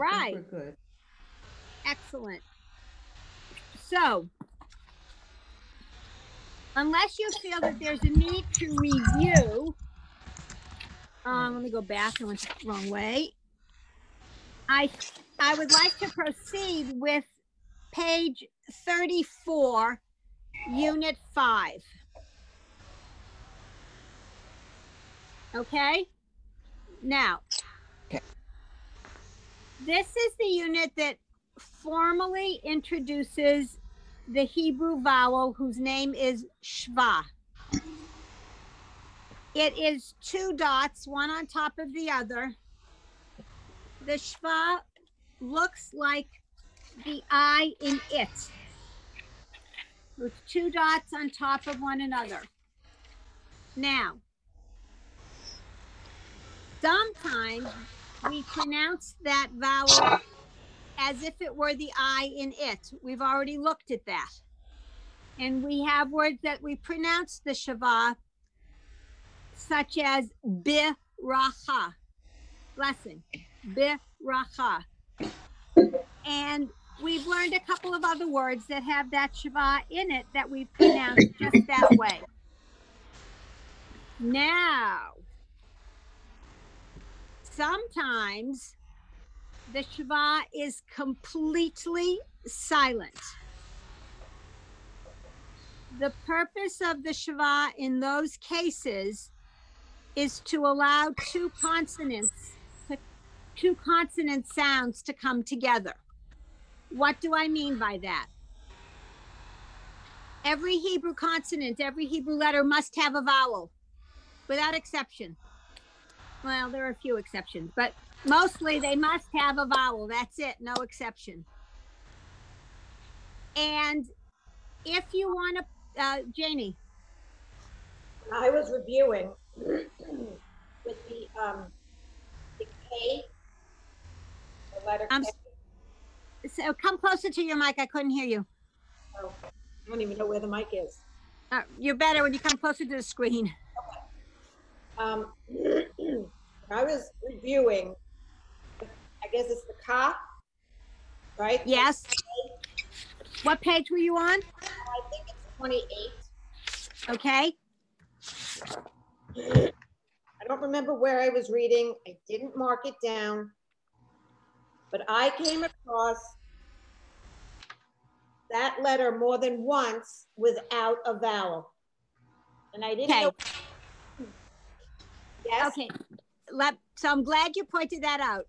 right. We're good. Excellent. So, unless you feel that there's a need to review, let me go back. I went the wrong way. I would like to proceed with page 34, Unit 5. Okay? Now, this is the unit that formally introduces the Hebrew vowel whose name is shva. It is 2 dots, one on top of the other. The shva looks like the I in it, with 2 dots on top of one another. Now, sometimes we pronounce that vowel as if it were the I in it. We've already looked at that. And we have words that we pronounce the shava, such as biracha, blessing, biracha. And we've learned a couple of other words that have that shava in it that we've pronounced just that way. Now, sometimes the shava is completely silent. The purpose of the shava in those cases is to allow two consonant sounds to come together. What do I mean by that? Every Hebrew consonant, every Hebrew letter must have a vowel, without exception. Well, there are a few exceptions, but mostly they must have a vowel. That's it, no exception. And if you want to, Janie. I was reviewing with the K, the letter K. So come closer to your mic. I couldn't hear you. Oh, I don't even know where the mic is. You're better when you come closer to the screen. Okay. I was reviewing, I guess it's the Ka, right? Yes. What page were you on? I think it's 28. Okay. I don't remember where I was reading. I didn't mark it down, but I came across that letter more than once without a vowel. And I didn't know. Yes. Okay. So I'm glad you pointed that out.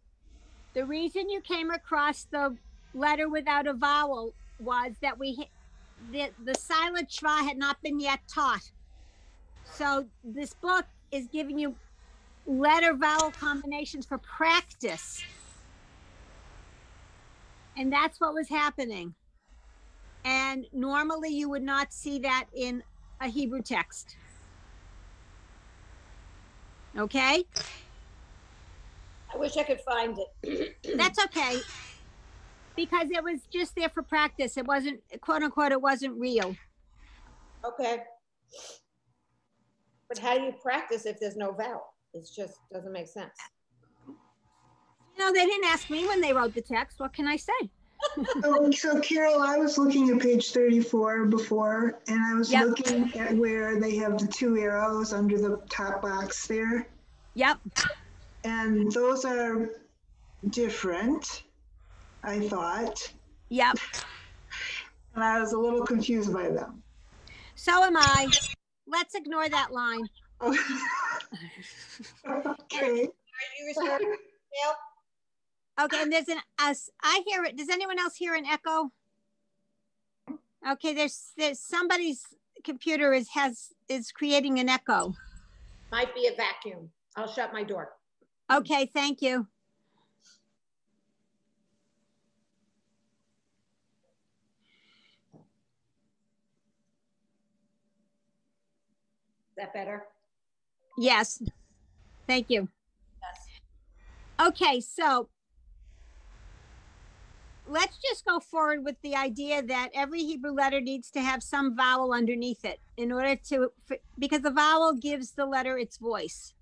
The reason you came across the letter without a vowel was that the silent shva had not been yet taught. So this book is giving you letter vowel combinations for practice. And that's what was happening. And normally you would not see that in a Hebrew text. Okay? I wish I could find it. That's okay. Because it was just there for practice. It wasn't, quote unquote, it wasn't real. Okay. But how do you practice if there's no vowel? It just doesn't make sense. You know, they didn't ask me when they wrote the text. What can I say? So Carol, I was looking at page 34 before, and I was looking at where they have the 2 arrows under the top box there. Yep. And those are different, I thought. Yep. And I was a little confused by them. So am I. Let's ignore that line. Okay. Okay, and there's I hear it. Does anyone else hear an echo? Okay, there's somebody's computer is creating an echo. Might be a vacuum. I'll shut my door. Okay, thank you. Is that better? Yes. Thank you. Yes. Okay, so let's just go forward with the idea that every Hebrew letter needs to have some vowel underneath it in order to, because the vowel gives the letter its voice.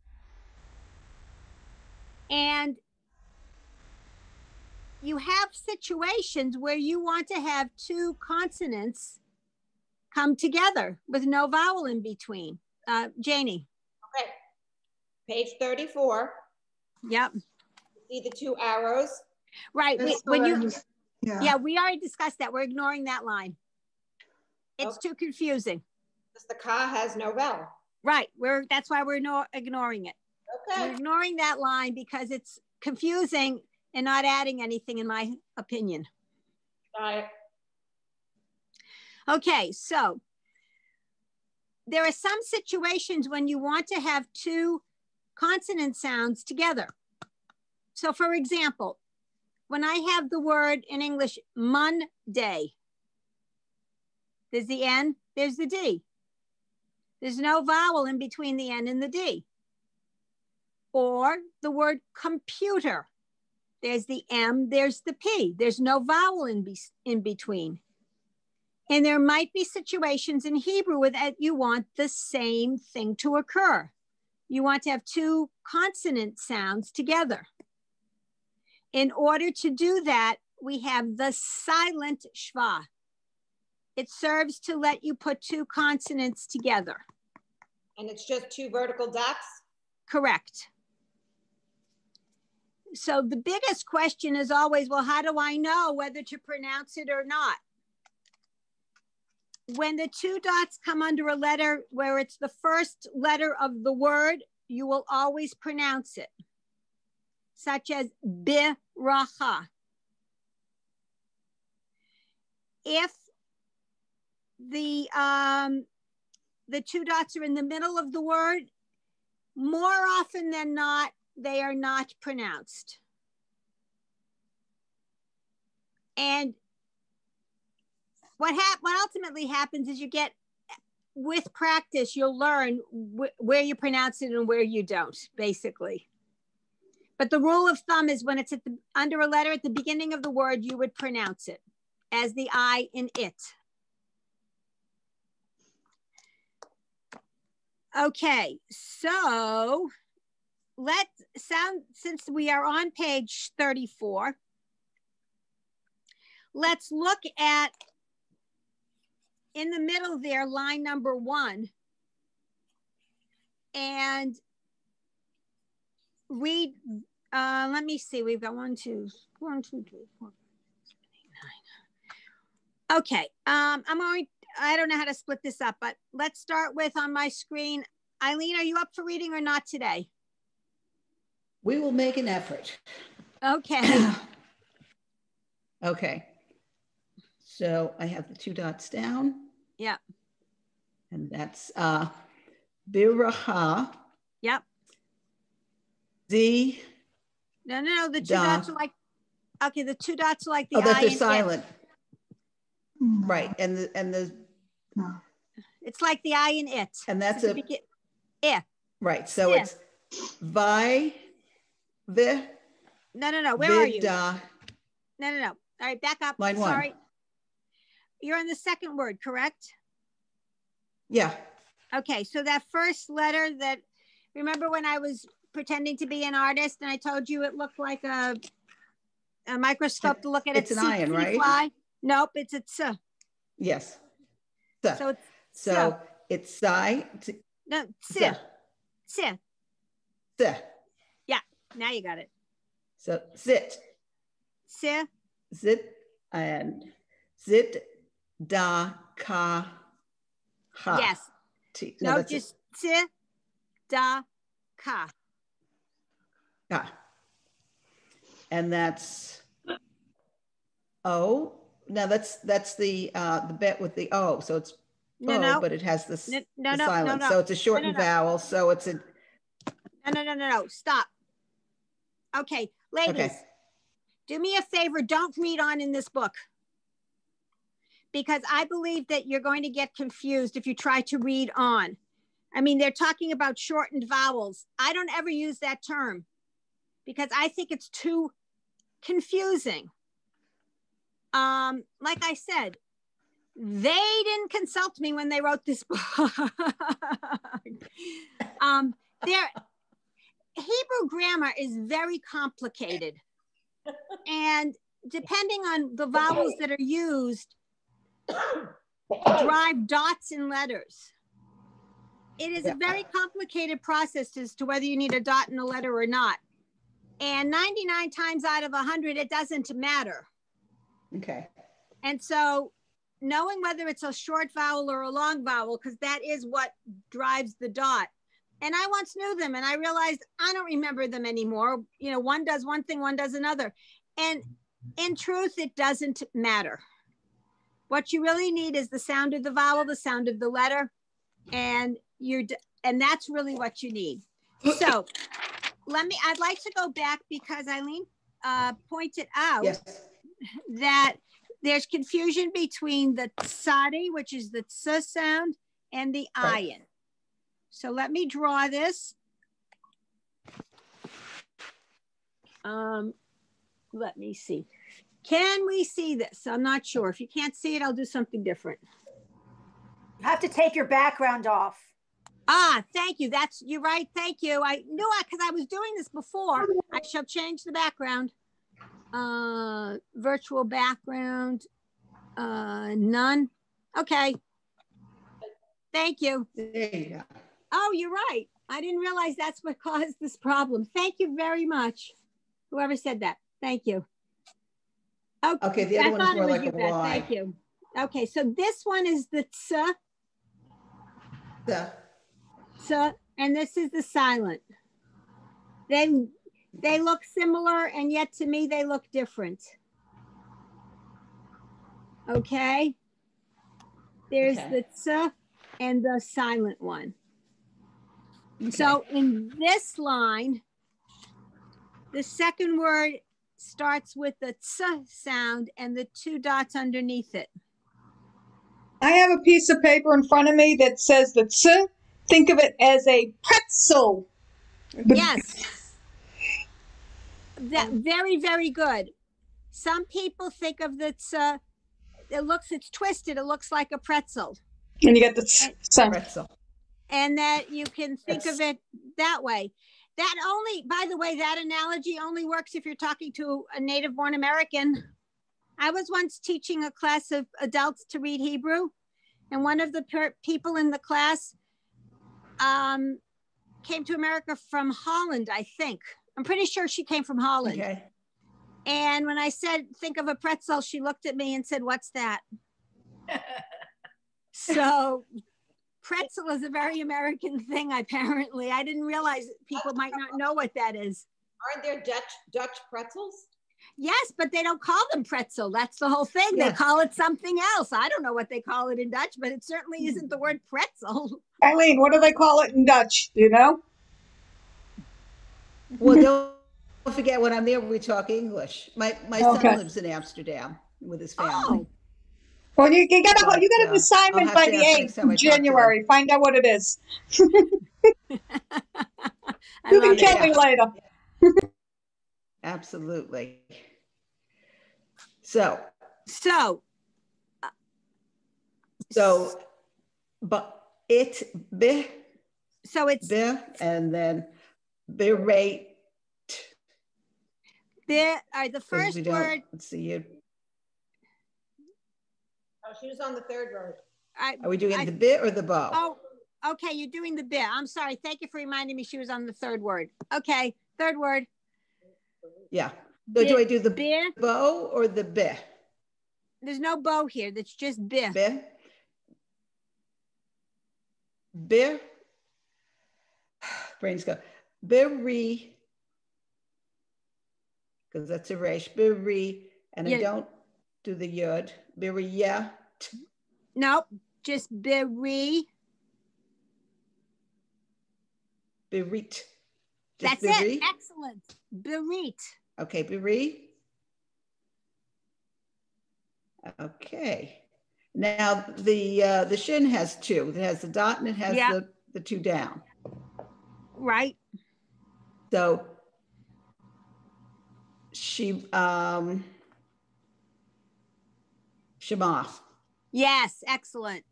And you have situations where you want to have two consonants come together with no vowel in between. Janie. Okay. Page 34. Yep. See the two arrows? Right. That's When what you, I'm just- yeah, we already discussed that. We're ignoring that line. It's Okay. too confusing. Because the ka has no vowel. Right. That's why we're ignoring it. Okay. We're ignoring that line because it's confusing and not adding anything, in my opinion. Got it. Okay, so there are some situations when you want to have two consonant sounds together. So for example, when I have the word in English, Monday, there's the N, there's the D. There's no vowel in between the N and the D. Or the word computer, there's the M, there's the P. There's no vowel in between. And there might be situations in Hebrew that you want the same thing to occur. You want to have two consonant sounds together. In order to do that, we have the silent schwa. It serves to let you put two consonants together. And it's just two vertical dots? Correct. So the biggest question is always, well, how do I know whether to pronounce it or not? When the two dots come under a letter where it's the first letter of the word, you will always pronounce it, such as biracha. If the two dots are in the middle of the word, more often than not, they are not pronounced. And what ultimately happens is you get, with practice, you'll learn where you pronounce it and where you don't, basically. But the rule of thumb is when it's under a letter at the beginning of the word, you would pronounce it as the I in it. Okay, so since we are on page 34, let's look at, in the middle there, line number 1, and read, let me see, we've got 1, 2, 3, 4, 5, 6, 7, 8, 9. Okay, I don't know how to split this up, but let's start with, on my screen, Eileen, are you up for reading or not today? We will make an effort. Okay. Okay. So I have the two dots down. Yeah. And that's biracha. Yep. The. No, the two dots are like, okay, the two dots are like the oh, that I they're and silent. No. Right. And the No. it's like the I and it. And that's a yeah. right. So Yeah. it's vi the No. Where are you? vida. No. All right, back up. Line 1. Sorry. You're on the second word, correct? Yeah. Okay, so that first letter that, remember when I was pretending to be an artist and I told you it looked like a microscope to look at it? It's an iron, right? Fly? Nope, it's a tsa. Yes. So it's so it's si. No, tsa. Tsa. Tsa. Yeah, now you got it. So sit. Tsa. Zit and zit da ka ha. Yes. No, just tsa da ka. Ah. And that's O. Now that's the bit with the O. So it's O, but it has the silence. So it's a shortened vowel. So it's a No. Stop. Okay, ladies, do me a favor. Don't read on in this book, because I believe that you're going to get confused if you try to read on. I mean, they're talking about shortened vowels. I don't ever use that term because I think it's too confusing. Like I said, they didn't consult me when they wrote this book. Hebrew grammar is very complicated. And depending on the vowels that are used, drive dots in letters. It is a very complicated process as to whether you need a dot in a letter or not. And 99 times out of 100, it doesn't matter. Okay. And so knowing whether it's a short vowel or a long vowel, because that is what drives the dot. And I once knew them and I realized I don't remember them anymore. You know, one does one thing, one does another. And in truth, it doesn't matter. What you really need is the sound of the vowel, the sound of the letter, and that's really what you need. So I'd like to go back because Eileen pointed out that there's confusion between the tsadi, which is the ts sound, and the ayin. So let me draw this. Let me see. Can we see this? I'm not sure. If you can't see it, I'll do something different. You have to take your background off. Ah, thank you. You're right. Thank you. I knew because I was doing this before. I shall change the background. Virtual background, none. Okay. Thank you. There you go. Oh, you're right. I didn't realize that's what caused this problem. Thank you very much. Whoever said that. Thank you. Okay, the other one is more like a Y. Thank you. Okay, so this one is the ts. And this is the silent. They look similar, and yet to me they look different. Okay. There's the ts and the silent one. Okay. So in this line, the second word starts with the ts sound and the two dots underneath it. I have a piece of paper in front of me that says the ts. Think of it as a pretzel. Yes. That very, very good. Some people think of the ts, it's twisted. It looks like a pretzel. And you get the sound. Pretzel. And that you can think of it that way. That only, by the way, that analogy only works if you're talking to a native born American. I was once teaching a class of adults to read Hebrew, and one of the people in the class came to America from Holland, I think. I'm pretty sure she came from Holland. Okay. And when I said, think of a pretzel, she looked at me and said, what's that? So pretzel is a very American thing, apparently. I didn't realize people might not know what that is. Aren't there Dutch pretzels? Yes, but they don't call them pretzel. That's the whole thing. Yes. They call it something else. I don't know what they call it in Dutch, but it certainly isn't the word pretzel. Eileen, what do they call it in Dutch? Do you know? Well, don't forget when I'm there, we talk English. My son lives in Amsterdam with his family. Oh. Well, you got an assignment by the 8th of January. Find out what it is. You can tell me later. Absolutely. So, but it be. So it's be, and then berate. The first word. Let's see you. Oh, she was on the third word. Are we doing the bit or the bow? Oh, okay. You're doing the bit. I'm sorry. Thank you for reminding me she was on the third word. Okay. Third word. Yeah. So do I do the bow or the bit? There's no bow here. That's just bit. Bit. Bit. Brains go. Berry. Because that's a resh. Berry. And I don't do the yod. Berry, yeah. Nope. Just berry. Bereat. That's it. Excellent. Bereat. Okay, bereat. Okay. Now the shin has two. It has the dot and it has the two down. Right. So Shema. Yes, excellent.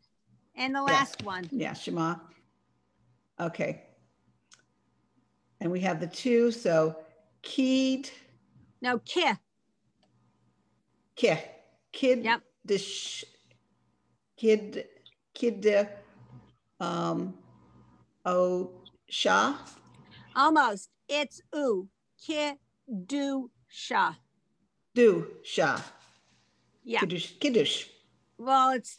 And the last one. Yeah, Shema. Okay. And we have the two, so keyed. No, ki. Kid. Yep. Kid. Sha. Almost. It's Kidusha. Sha. Yeah. Kiddush. Well, it's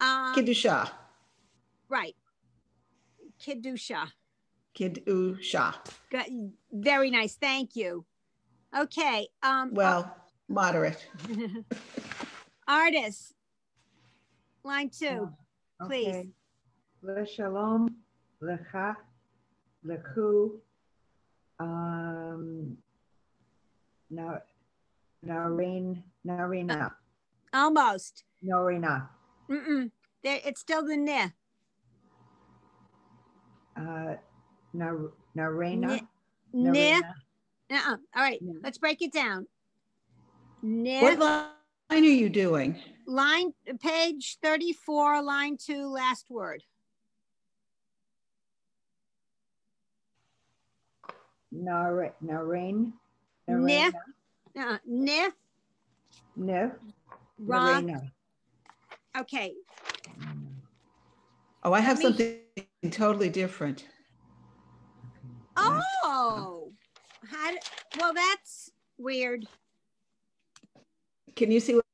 Kiddusha. Right. Kidusha. Kidusha. Very nice. Thank you. Okay. Well, moderate. Artists. Line 2, please. Okay. Le shalom, lecha, lechu, narina. Almost. Narina. It's still the ne. Narina. Ne. All right, let's break it down. Ne. What line are you doing? Page 34, line 2, last word. Narin. Ne. Ne. Ne. Ra. Okay. Oh, I have something totally different. Oh, well, that's weird. Can you see what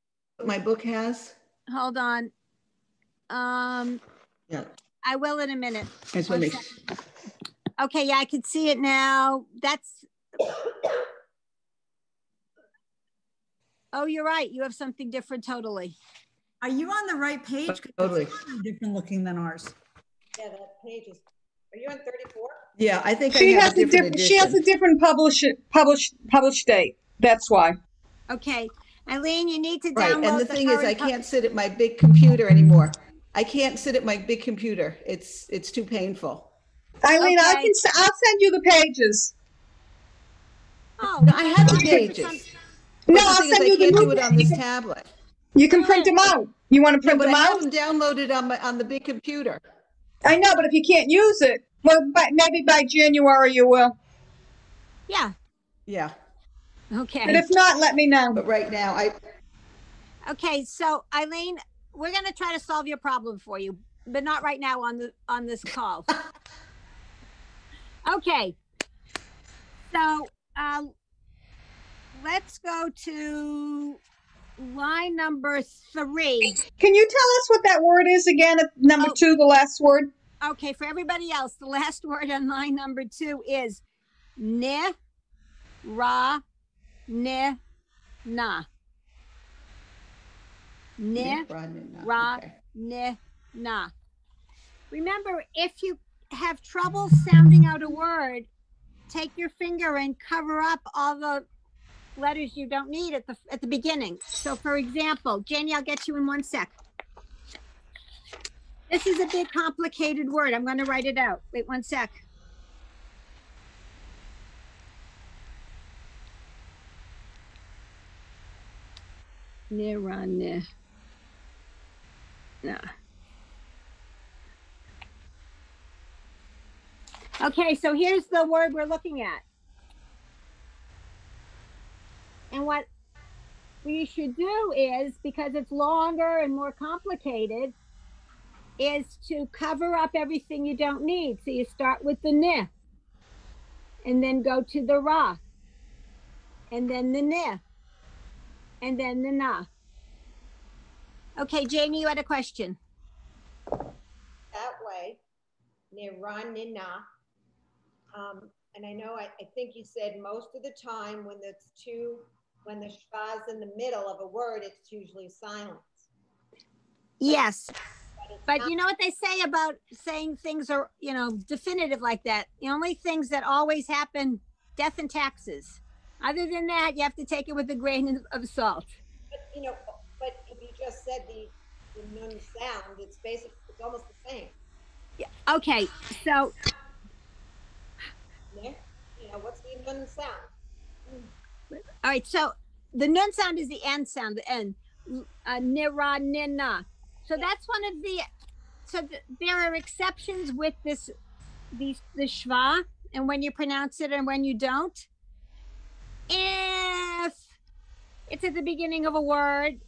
my book has? Hold on. Yeah. I will in a minute. Okay, yeah, I can see it now. That's. Oh, you're right. You have something different totally. Are you on the right page? Totally. It's different looking than ours. Yeah, that page is. Are you on 34? Yeah, I think she I have has a different. She has a different published date. That's why. Okay, Eileen, you need to download. Right, and the thing is, I can't sit at my big computer anymore. I can't sit at my big computer. It's too painful. Eileen, I'll send you the pages. Oh, no, I have the pages. No, I'll send you the I can't new do it on this tablet. You can print them out. You want to print them out? I have them downloaded on the big computer. I know, but if you can't use it, well, maybe by January you will. Yeah. Yeah. Okay. But if not, let me know. But right now, Okay, so Eileen, we're going to try to solve your problem for you, but not right now on this call. Okay. So let's go to line number 3. Can you tell us what that word is again? Number 2, the last word. Okay, for everybody else, the last word on line number 2 is ne, ra, ne, na. Ne, ra, ne, na. Remember, if you have trouble sounding out a word, take your finger and cover up all the letters you don't need at the beginning. So, for example, Janie, I'll get you in 1 sec. This is a big complicated word. I'm going to write it out. Wait 1 sec. Ne. No. Okay, so here's the word we're looking at. And what we should do is, because it's longer and more complicated, is to cover up everything you don't need. So you start with the ne, and then go to the ra, and then the ne, and then the na. Okay, Jamie, you had a question. That way, ne ra, ne na. And I know, I think you said most of the time when the shva's in the middle of a word, it's usually silent. Yes. But you know what they say about saying things are, definitive like that? The only things that always happen, death and taxes. Other than that, you have to take it with a grain of salt. But, but if you just said the nun sound, it's almost the same. Yeah. Okay, so. What's the nun sound? All right, so the nun sound is the N sound, the N. Nira, nina. So that's one of the, there are exceptions with the shva, and when you pronounce it and when you don't. If It's at the beginning of a word.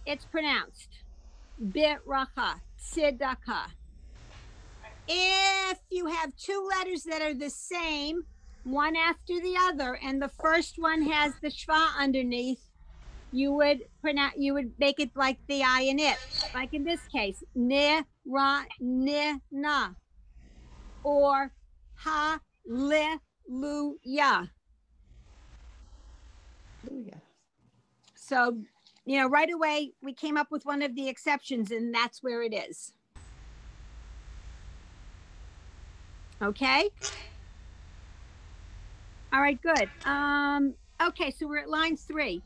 It's pronounced biracha, tzedakah. If you have two letters that are the same, one after the other, and the first one has the shva underneath, you would make it like the I in it. Like in this case, ne, ra, ne, na. Or hallelujah. So, you know, right away, we came up with one of the exceptions, and that's where it is. Okay. All right, good. Okay, so we're at line 3.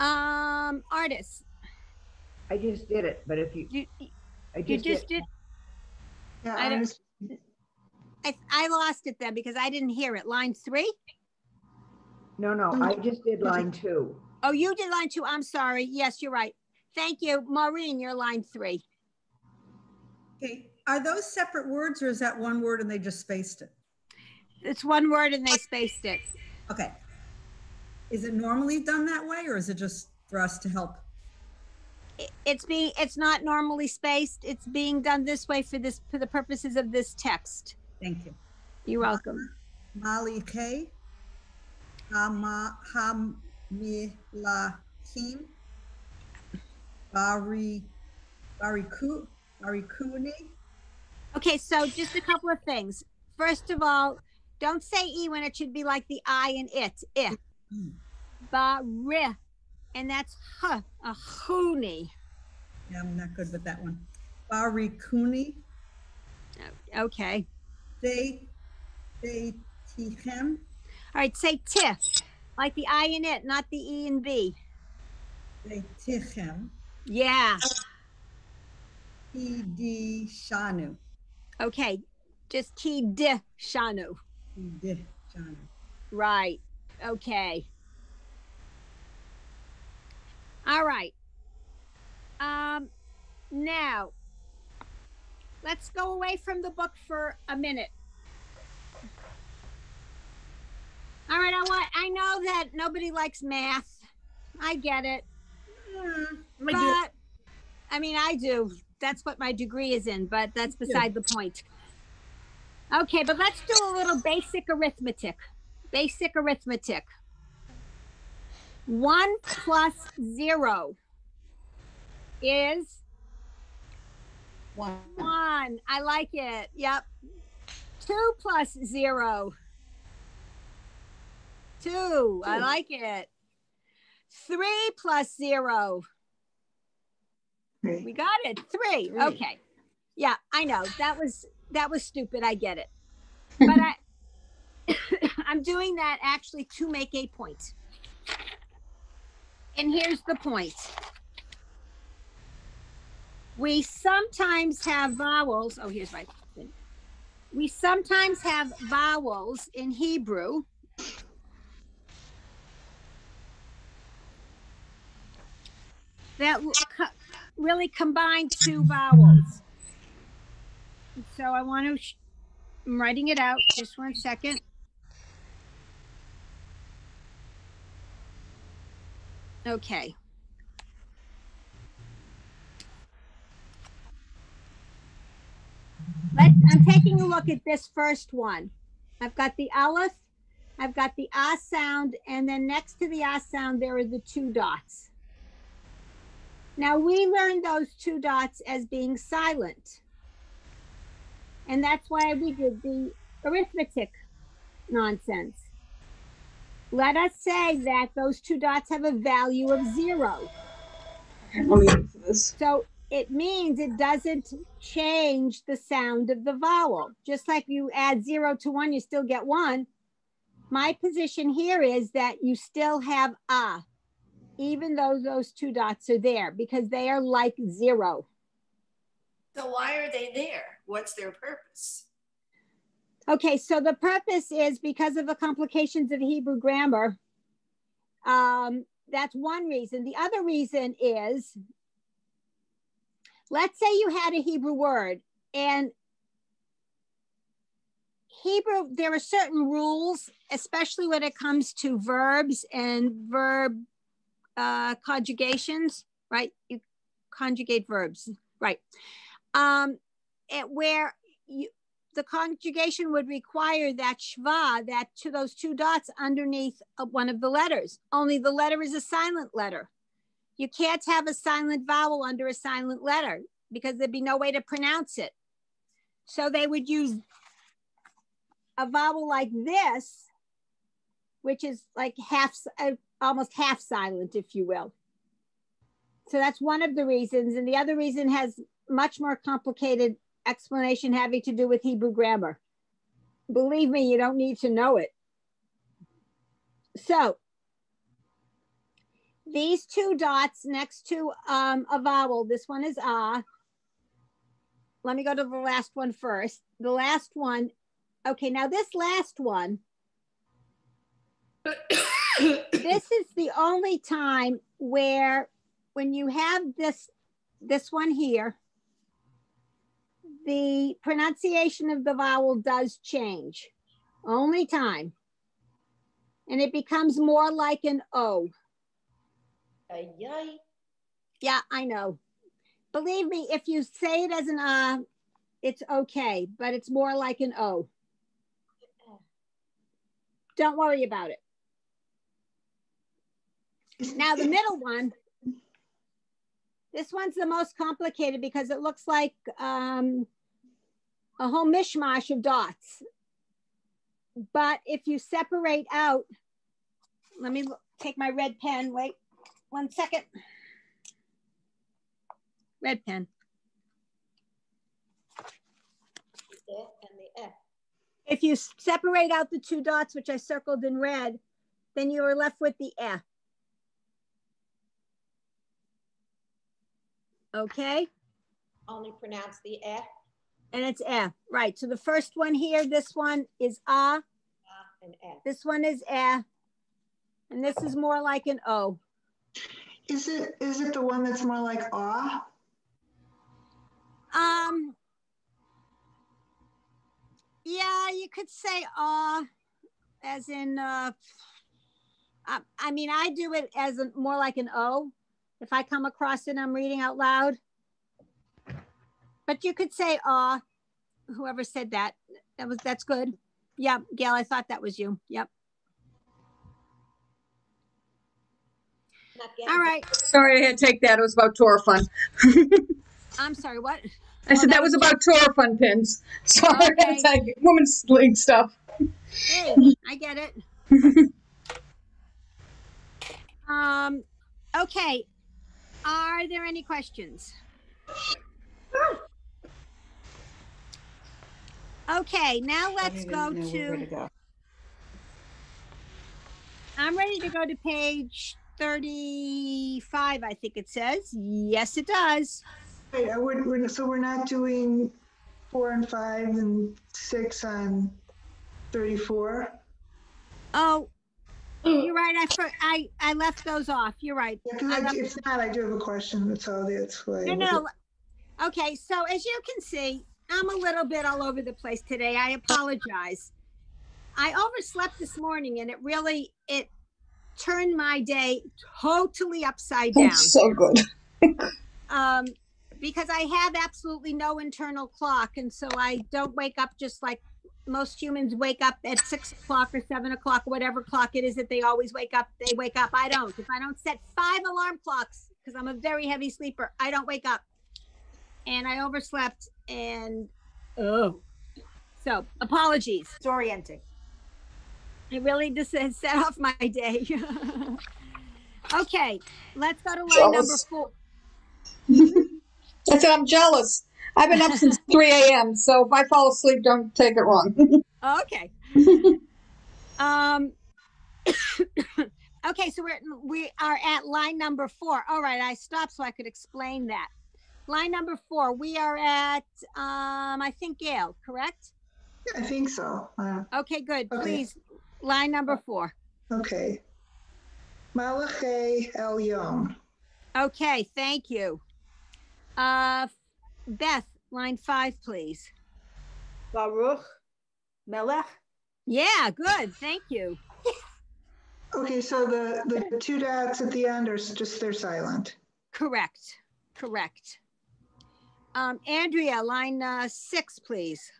Artists. I just did it, but if you I just did. Yeah, I lost it then because I didn't hear it. Line 3? No, I just did line 2. Oh, you did line 2. I'm sorry. Yes, you're right. Thank you. Maureen, you're line 3. Okay. Are those separate words or is that one word and they just spaced it? It's one word and they spaced it. Okay. Is it normally done that way or is it just for us to help? It's not normally spaced. It's being done this way for the purposes of this text. Thank you. You're welcome. Malike, Hamilahim, Barikuni. Okay, so just a couple of things. First of all, don't say E when it should be like the I in it. I. Bari. And that's a chuni. Yeah, I'm not good with that one. Barikuni. Okay. They tichem. All right, say ti, like the I in it, not the E and B. They tichem. Yeah. Di shanu. Okay, just ki di shanu. Di shanu. Right. Okay. All right. Now, let's go away from the book for a minute. All right, I know that nobody likes math. I get it. But, I mean, I do. That's what my degree is in, but that's beside the point. Okay, but let's do a little basic arithmetic. Basic arithmetic. 1 plus 0 is 1. 1. I like it. Yep. 2 plus 0. 2. I like it. 3 plus 0. 3. We got it. 3. Okay. Yeah, I know. That was stupid. I get it. But I'm doing that actually to make a point. And here's the point. We sometimes have vowels. Oh, here's my thing. We sometimes have vowels in Hebrew that really combine 2 vowels. So I want to, I'm writing it out. Just 1 second. Okay. I'm taking a look at this first one. I've got the aleph, I've got the ah sound, and then next to the ah sound, there are the 2 dots. Now we learned those 2 dots as being silent. And that's why we did the arithmetic nonsense. Let us say that those 2 dots have a value of 0. So it means it doesn't change the sound of the vowel. Just like you add 0 to 1, you still get 1. My position here is that you still have ah, even though those 2 dots are there, because they are like 0. So why are they there? What's their purpose? Okay, so the purpose is because of the complications of Hebrew grammar. That's one reason. The other reason is, let's say you had a Hebrew word, and Hebrew, there are certain rules, especially when it comes to verbs and verb conjugations, right? You conjugate verbs, right? Where the conjugation would require that schwa, that to those two dots underneath one of the letters. Only the letter is a silent letter. You can't have a silent vowel under a silent letter because there'd be no way to pronounce it. So they would use a vowel like this, which is like almost half silent, if you will. So that's one of the reasons. And the other reason has much more complicated explanation having to do with Hebrew grammar. Believe me, you don't need to know it. So these two dots next to a vowel, this one is ah. Let me go to the last one first. The last one, okay, now this last one, this is the only time where when you have this one here, the pronunciation of the vowel does change. Only time. And it becomes more like an O. Yeah, I know. Believe me, if you say it as an it's okay, but it's more like an O. Don't worry about it. Now the middle one, this one's the most complicated because it looks like a whole mishmash of dots. But if you separate out, let me take my red pen, wait 1 second. Red pen. The and the F. If you separate out the two dots, which I circled in red, then you are left with the F. Okay. Only pronounce the F. And it's F, right. So the first one here, this one is ah. And F. This one is F. And this is more like an O. Is it the one that's more like ah? Yeah, you could say ah, as in I mean, I do it as more like an O. If I come across it, I'm reading out loud. But you could say ah. Whoever said that, that's good. Yeah, Gail, I thought that was you. Yep. All right. Sorry, I had to take that. It was about Torah fun. I'm sorry, what? I said that was about Torah fun pins. Sorry, I had to take Women's League stuff. Hey, I get it. Okay. Are there any questions? Okay, now let's go to. I'm ready to go to page 35, I think it says. Yes, it does. Wait, so we're not doing 4 and 5 and 6 on 34? Oh, you're right. I left those off. You're right. Yeah, if not, I do have a question. That's all. That's why. No. Okay, so as you can see, I'm a little bit all over the place today. I apologize. I overslept this morning and it turned my day totally upside down. That's so good. Because I have absolutely no internal clock. And so I don't wake up just like most humans wake up at 6 o'clock or 7 o'clock, whatever clock it is that they always wake up. They wake up. I don't. If I don't set 5 alarm clocks, because I'm a very heavy sleeper, I don't wake up. And I overslept and so apologies. It's orienting. It really just set off my day. Okay, let's go to line number 4. I said I'm jealous. I've been up since 3 a.m. So if I fall asleep, don't take it wrong. Okay. Okay, so we are at line number 4. All right, I stopped so I could explain that. Line number 4, we are at, I think, Gail, correct? I think so. Okay, good. Okay. Please, line number 4. Okay. Malachi El Yom. Okay, thank you. Beth, line 5, please. Baruch Melech. Yeah, good. Thank you. Okay, so the two dots at the end are just, they're silent. Correct. Correct. Andrea, line 6, please.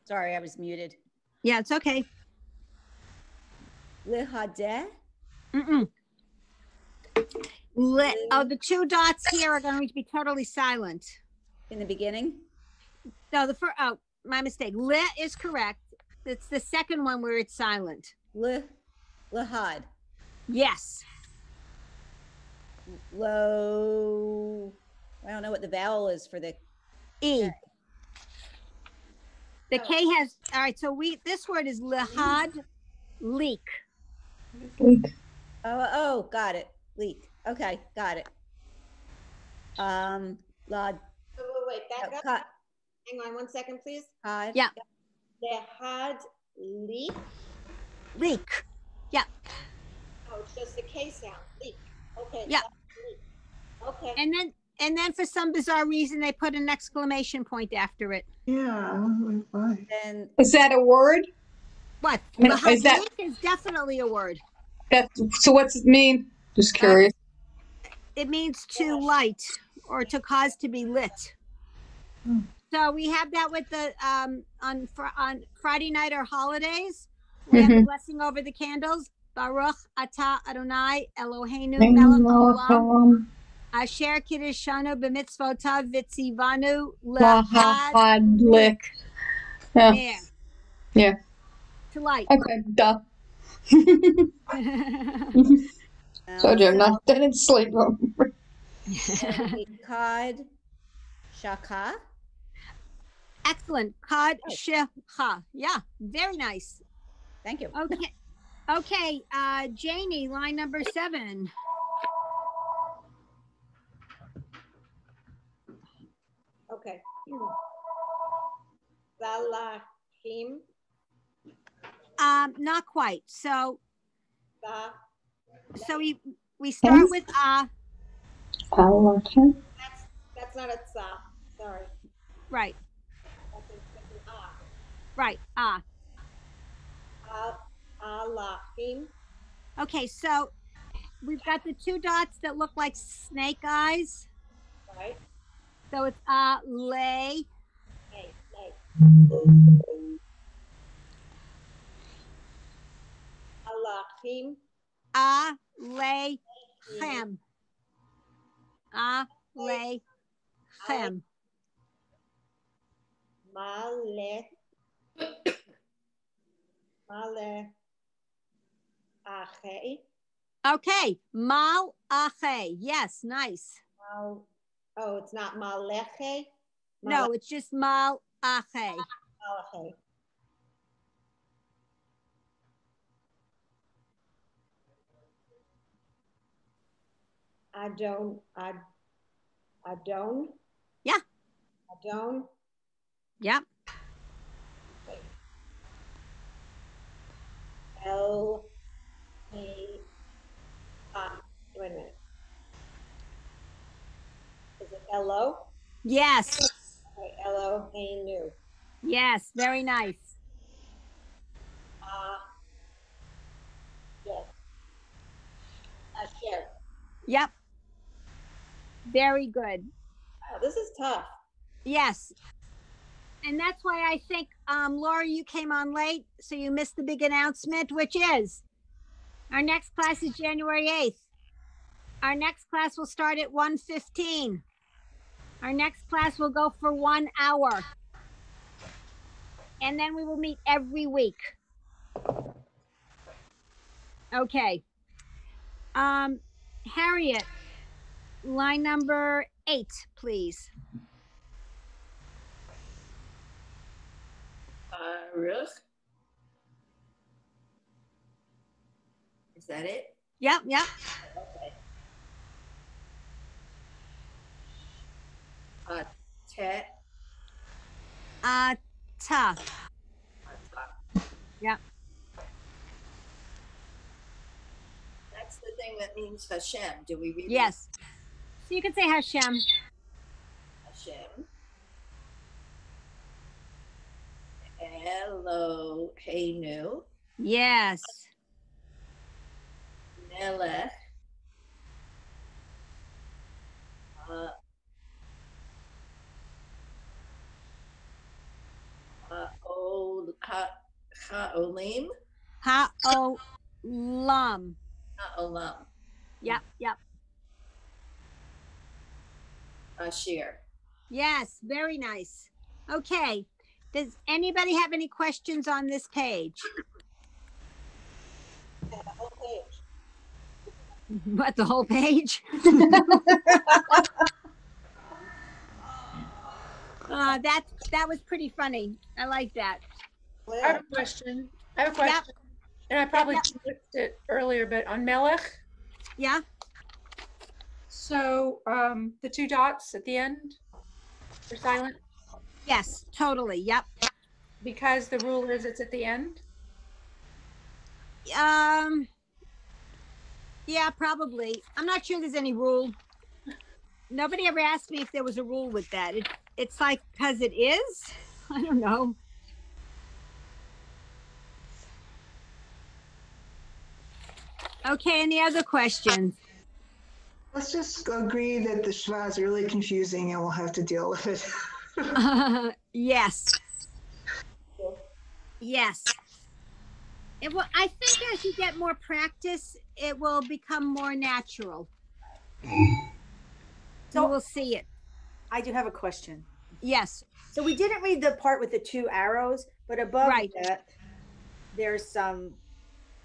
Sorry, I was muted. Yeah, it's okay. Lihadeh? The two dots here are going to be totally silent. In the beginning? No, the first, oh, my mistake. Le is correct. It's the second one where it's silent. Lahad. Yes. Low. I don't know what the vowel is for the E. K. The K has, all right, so this word is lahad, leak. Leak. Oh, got it. Leak. Okay, got it. Lad. Wait, back up. Hang on 1 second, please. Yeah. Lahad leak. Leak. Yeah. Oh, it's just the K sound. Leak. Okay. Yeah. Leak. Okay. And then for some bizarre reason, they put an exclamation point after it. Yeah. Why? And is that a word? What? Is that is definitely a word. So what's it mean? Just curious. It means to light or to cause to be lit. So we have that with the on Friday night or holidays. We have the blessing over the candles. Baruch atah Adonai Eloheinu melech haolam asher kiddushanu b'mitzvotav v'tzivanu lahad lik. Yeah. To light. Okay, duh. Told you I'm not dead in sleep. Kad Shaka. Excellent. Kad shecha. Yeah, very nice. Thank you. Okay. Okay, Janie, line number 7. Okay. Salahim. Not quite. So we start with That's not a tsa. Sorry. Right. That's an Right. Alahim. Okay, so we've got the two dots that look like snake eyes. Right. So it's lay. Lay. Alahim. Lay chem. Lay chem. Male ache. Okay, mal ache. Yes, nice. Oh, it's not maleche. No, it's just mal ache. Malache. Adon. Yeah. Adon. Yep. Wait a minute. Is it Elo? Yes. Okay, Eloheinu. Yes, very nice. Yes. Asher. Yep. Very good. Wow, this is tough. Yes. And that's why I think, Laura, you came on late, so you missed the big announcement, which is our next class is January 8th. Our next class will start at 1:15. Our next class will go for 1 hour. And then we will meet every week. Okay. Harriet, line number 8, please. Ruch. Is that it? Yep. Okay. Tet. Ta. Yep. That's the thing that means Hashem. Do we read? Yes. So you can say Hashem. Hashem. Elohenu. Yes. Melech. Ha'olim. Ha'olam. Ha'olam. Yep, yep. Ashir. Yes, very nice. Okay. Does anybody have any questions on this page? Yeah, the whole page. What, the whole page? That was pretty funny. I like that. I have a question. Yep. And I probably clicked it earlier, but on Melech. Yeah. So the 2 dots at the end are silent? Yes, totally. Yep. Because the rule is it's at the end? Yeah, probably. I'm not sure there's any rule. Nobody ever asked me if there was a rule with that. It's like, because it is? I don't know. Okay, any other questions? Let's just agree that the Shva is really confusing and we'll have to deal with it. Yes. Yes. It will, I think as you get more practice, it will become more natural. So we'll see it. I do have a question. Yes. So we didn't read the part with the 2 arrows, but above that, there's some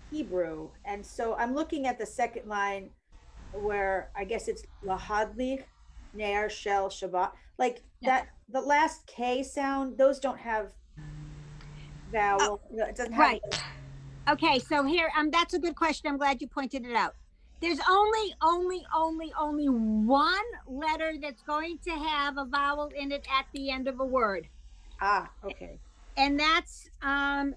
Hebrew. And so I'm looking at the second line where I guess it's lahadlich, ner, shel, shabbat. Like that, the last K sound, those don't have vowel. It doesn't have. Okay, so here, that's a good question. I'm glad you pointed it out. There's only one letter that's going to have a vowel in it at the end of a word. Ah, okay. And that's that.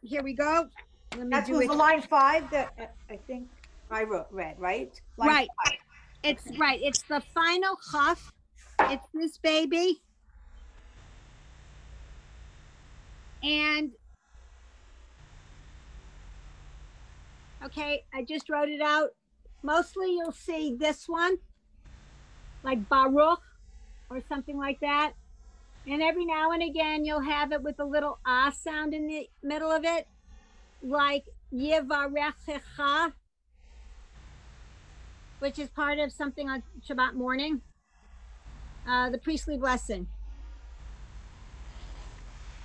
Here we go. Let me That's do it. line 5 that I think I read, right? Line 5. It's right. It's the final chaf. It's this baby. And okay, I just wrote it out. Mostly you'll see this one, like Baruch or something like that. And every now and again, you'll have it with a little ah sound in the middle of it, like Yivarechecha, which is part of something on Shabbat morning, the priestly blessing.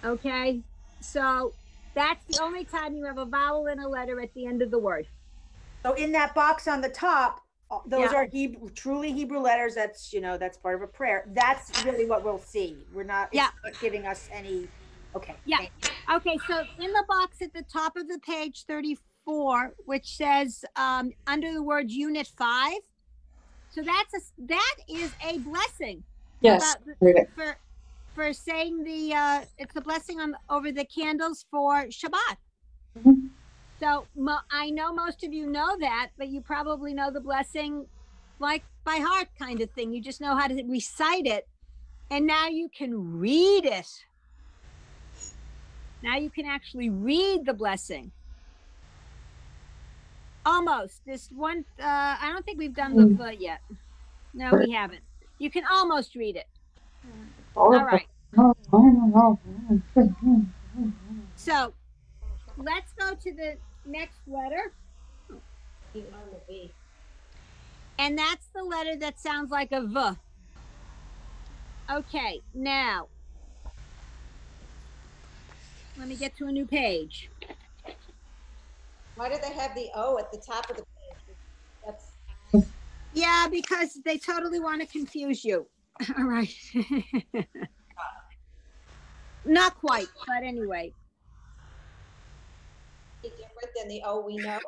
Okay, so that's the only time you have a vowel in a letter at the end of the word. So in that box on the top, those are truly Hebrew letters. That's, that's part of a prayer. That's really what we'll see. We're not, it's not giving us any, okay. Yeah. Okay, so in the box at the top of the page 34, which says under the word unit 5, so that is a blessing. Yes. For saying it's the blessing over the candles for Shabbat. Mm-hmm. So I know most of you know that, but you probably know the blessing like by heart kind of thing. You just know how to recite it. And now you can read it. Now you can actually read the blessing. Almost. This one, I don't think we've done the yet. No, we haven't. You can almost read it. All right. So let's go to the next letter. And that's the letter that sounds like a V. Okay, now let me get to a new page. Why do they have the O at the top of the page? Yeah, because they totally want to confuse you. All right. Not quite, but anyway. Different than the O we know.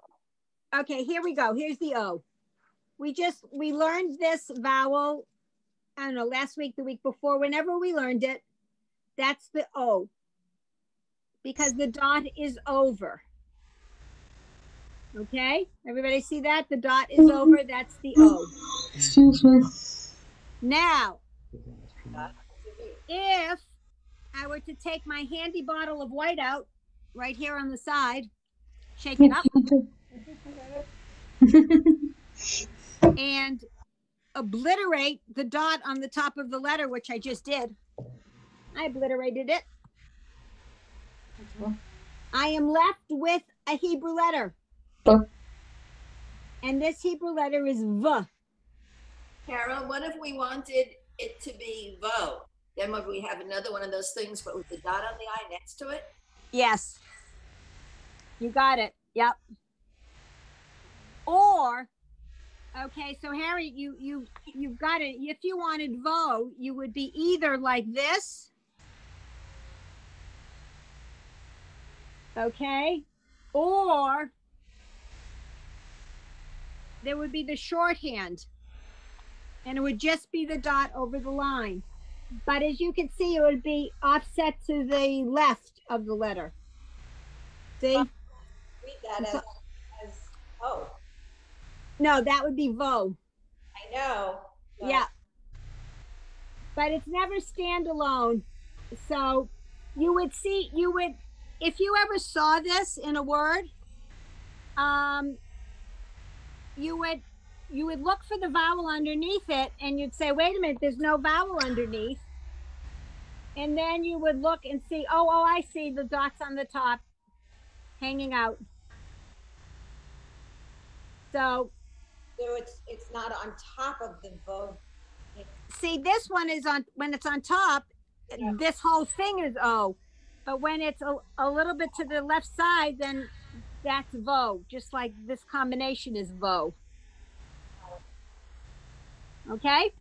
Okay, here we go. Here's the O. We learned this vowel, I don't know, last week, the week before, whenever we learned it, that's the O. Because the dot is over. Okay, everybody see that? The dot is over, that's the O. Excuse me. Now, if I were to take my handy bottle of whiteout right here on the side, shake it up, and obliterate the dot on the top of the letter, which I just did. I obliterated it. I am left with a Hebrew letter. And this Hebrew letter is V. Carol, what if we wanted it to be Vo? Then would we have another one of those things, but with the dot on the I next to it? Yes. You got it. Yep. Or, okay, so Harry, you've got it. If you wanted Vo, you would be either like this. Okay. Or there would be the shorthand. And it would just be the dot over the line. But as you can see, it would be offset to the left of the letter. See? Read that as O. No, that would be Vo. I know. Yeah. But it's never standalone. So you would see, if you ever saw this in a word, you would look for the vowel underneath it and you'd say, wait a minute, there's no vowel underneath. And then you would look and see, oh, I see the dots on the top hanging out. So it's not on top of the Vo. See, this one is on, when it's on top, this whole thing is O. But when it's a little bit to the left side, then that's Vo, just like this combination is Vo. Okay?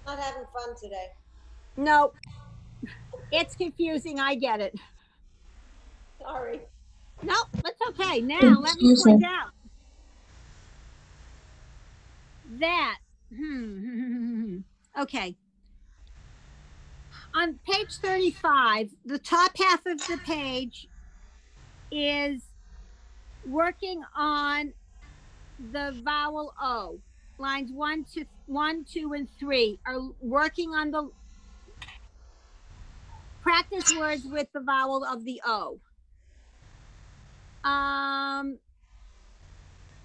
Not having fun today. No, it's confusing. I get it. Sorry. No, that's okay. Now, let me point out that, okay. On page 35, the top half of the page is working on the vowel O. Lines 1, 2, and 3 are working on the practice words with the vowel of the O.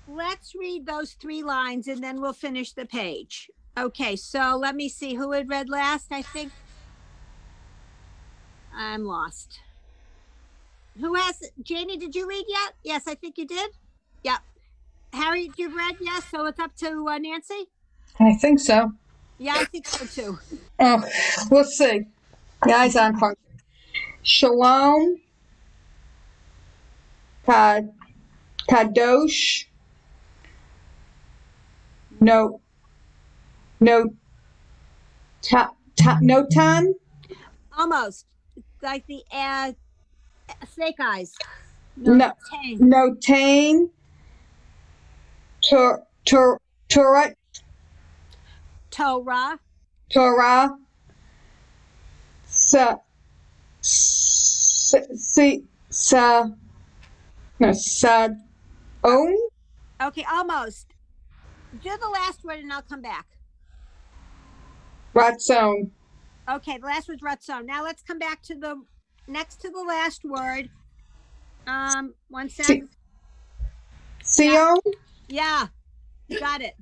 Let's read those 3 lines and then we'll finish the page. Okay, so let me see who had read last. I think I'm lost. Who has, Janie, did you read yet? Yes, I think you did. Yep. Harry, you've read? Yes, so it's up to Nancy? I think so. Yeah, I think so too. Oh, we'll see. The eyes on fire. Shalom, Kadosh, Notan. Almost. Like the snake eyes. Notain. Torah. Okay, almost. Do the last word and I'll come back. Ratzon. Okay, the last word's Ratzon. Now let's come back to the next to the last word. One second. Sion? Yeah, you got it.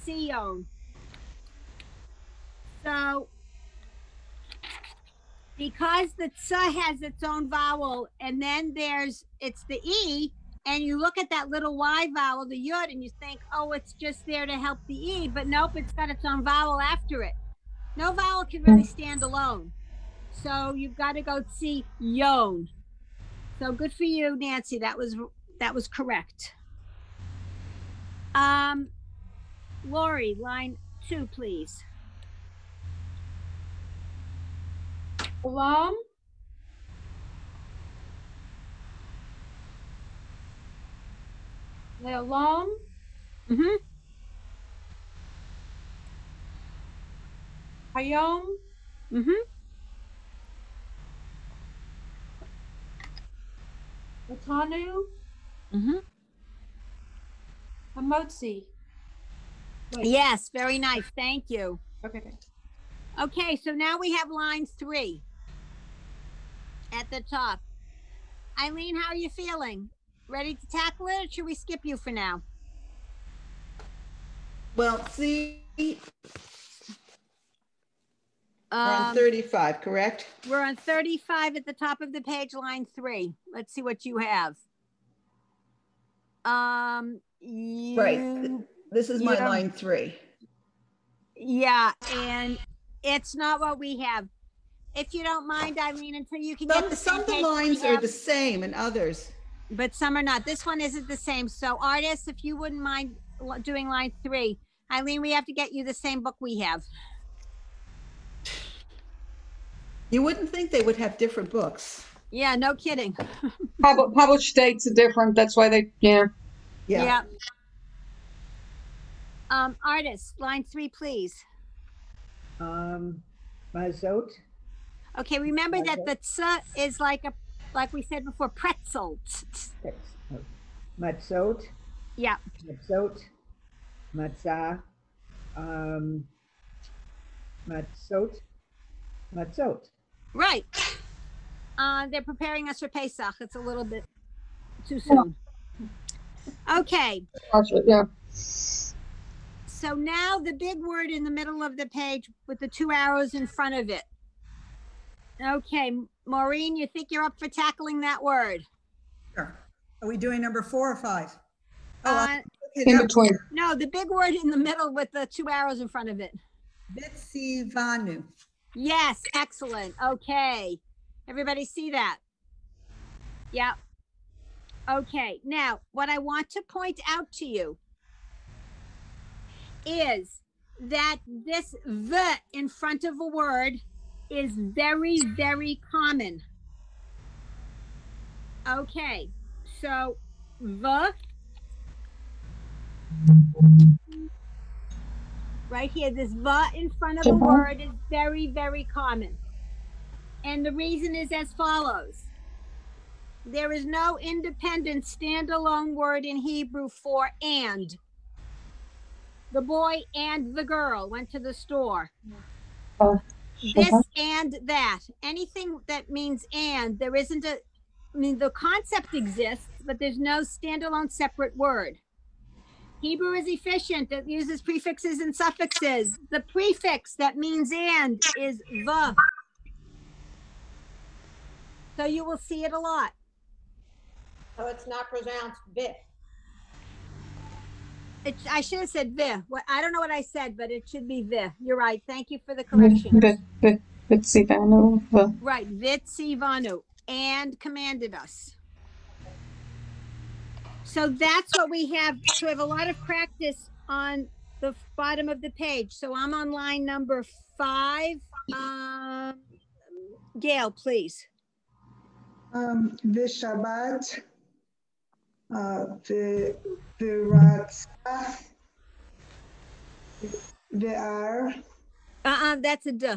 Sion. So, because the tsa has its own vowel, and then it's the E, and you look at that little Y vowel, the yud, and you think, oh, it's just there to help the E, but nope, it's got its own vowel after it. No vowel can really stand alone. So you've got to go see yon. So good for you, Nancy. That was correct. Lori, line 2, please. Olam. Leolam. Hayom. Latanu. Hamotzi. Yes, very nice. Thank you. Okay, thanks. Okay, so now we have line 3 at the top. Eileen, how are you feeling? Ready to tackle it, or should we skip you for now? Well, see, we're on 35, correct? We're on 35 at the top of the page, line 3. Let's see what you have. Right. This is my line 3. Yeah, and it's not what we have. If you don't mind, Eileen, until you can get some of the lines are the same and others. But some are not. This one isn't the same. So artists, if you wouldn't mind doing line 3. Eileen, we have to get you the same book we have. You wouldn't think they would have different books. Yeah, no kidding. Published dates are different. That's why they, yeah. Artists, line 3, please. Mazot. Okay, remember that the tsa is like we said before, pretzel. Matzot. Yeah. Matzot. Matzah. Matzot. Matzot. Right. They're preparing us for Pesach. It's a little bit too soon. Okay. Yeah. So now the big word in the middle of the page with the 2 arrows in front of it. Okay, Maureen, you think you're up for tackling that word? Sure. Are we doing number 4 or 5? In between. No, the big word in the middle with the 2 arrows in front of it. Vitsivanu. Yes, excellent. Okay. Everybody see that? Yeah. Okay. Now, what I want to point out to you is that this "v" in front of a word is very, very common. Okay. So, "v" right here, this "v" in front of a word is very, very common. And the reason is as follows. There is no independent standalone word in Hebrew for "and." The boy and the girl went to the store. This and that. Anything that means "and," there isn't a, I mean, the concept exists, but there's no standalone separate word. Hebrew is efficient. It uses prefixes and suffixes. The prefix that means "and" is "the." So you will see it a lot. So it's not pronounced "vi." I should have said "vi." I don't know what I said, but it should be "vi." You're right. Thank you for the correction. Vitsivanu. Right. Vitsivanu. And commanded us. So that's what we have. So we have a lot of practice on the bottom of the page. So I'm on line number 5. Gail, please. Vishabat. Viratsa. Vi'ar. That's a duh.